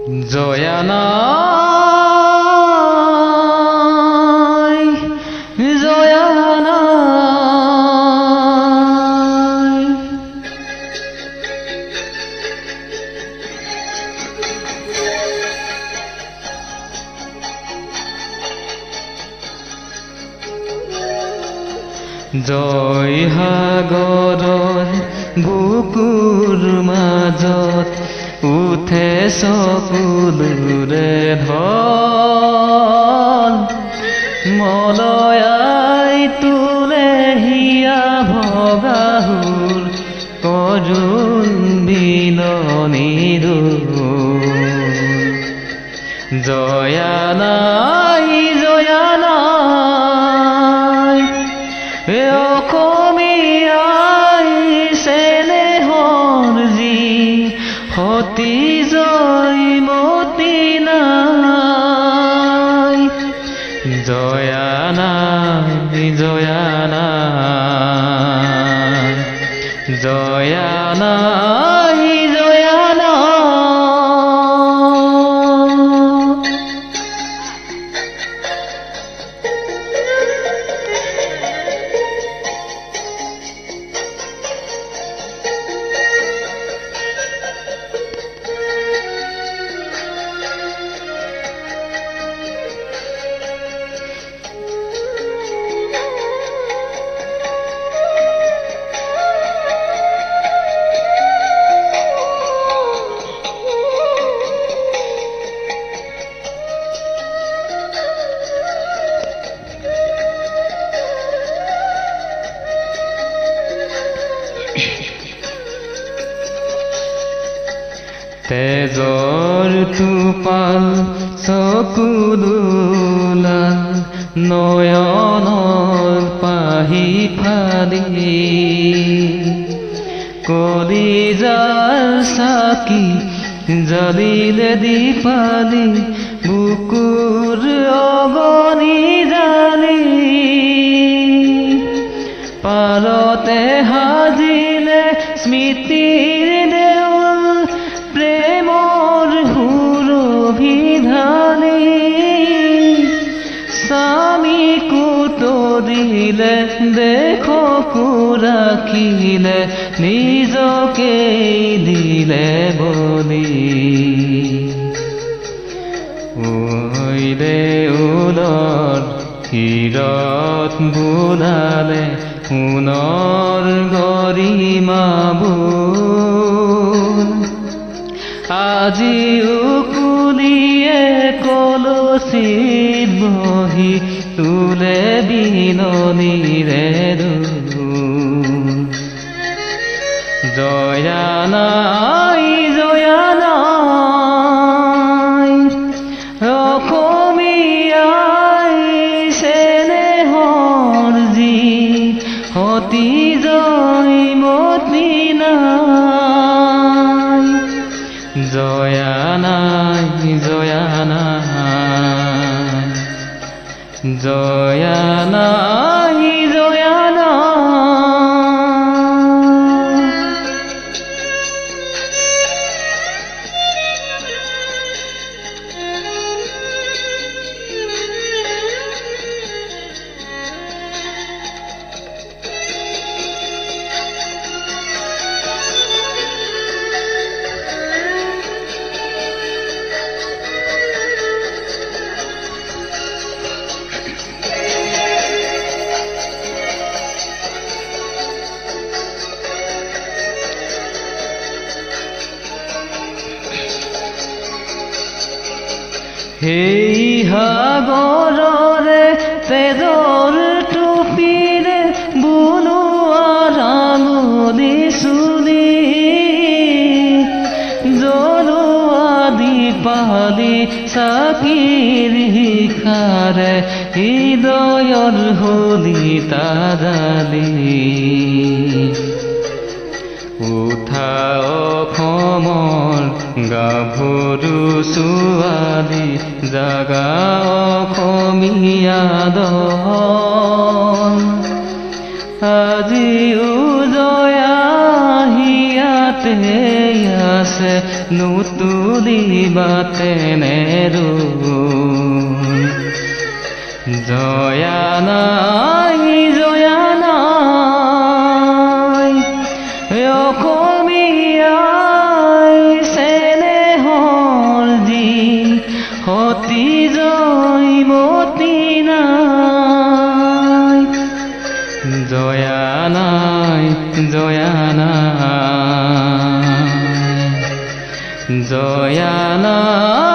জয়া নাই, জয়া নাই। জয় সাগৰৰ বুকুৰ মাজত উঠে চকুলোৰে ঢল, মলয়াই তোলে হিয়া ভগাহুৰ কৰুণ বিননিৰ। জয়া নাই, জয়া নাই, অসমীয়াই চেনেহৰ যি সতী জয়মতী নাই। জয়া নাই, জয়া নাই, জয়া নাই, জয়া নাই। তেজৰ টোপাল চকুলোলাল নয়নৰ পাহি ফালি, কলিজাৰ চাকি জ্বলিলে দীপালি বুকুৰ অগনি জালি। পাৰতে সাজিলে স্মৃতিৰ দেউল, প্ৰেমৰ সুৰভিধানী। স্বামী কুতৰিলে দেশকো ৰাখিলে, নিজকে দিলে বলি। ঐ দেউলৰ শিৰত বোলালে সোণৰ গৰিমাবোৰ। আজিও কুলিয়ে কলচীত বহি তোলে বিননিৰে দোল। জয়া নাই, জয়া নাই, অসমীয়াই চেনেহৰ যি সতী জয়মতী নাই। জয়া নাই, জয়া নাই, জয়া নাই, জয়া নাই। সেই সাগৰৰে তেজৰ টুপিৰে বুলোৱা ৰাঙলী চুলি, জ্বলোৱা দীপালি চাকিৰ শিখাৰে হৃদয়ৰ হলিতা জালি। উঠা অসমৰ গাভৰু ছোৱালী, জাগা অসমীয়া দল। আজিও জয়া হিয়া ইয়াতে আছে নুতুলিবা তেনেৰো জয়া নাই অসমীয়াই চেনেহৰ যি সতী জয়মতী নাই জয়া নাই জয়া নাই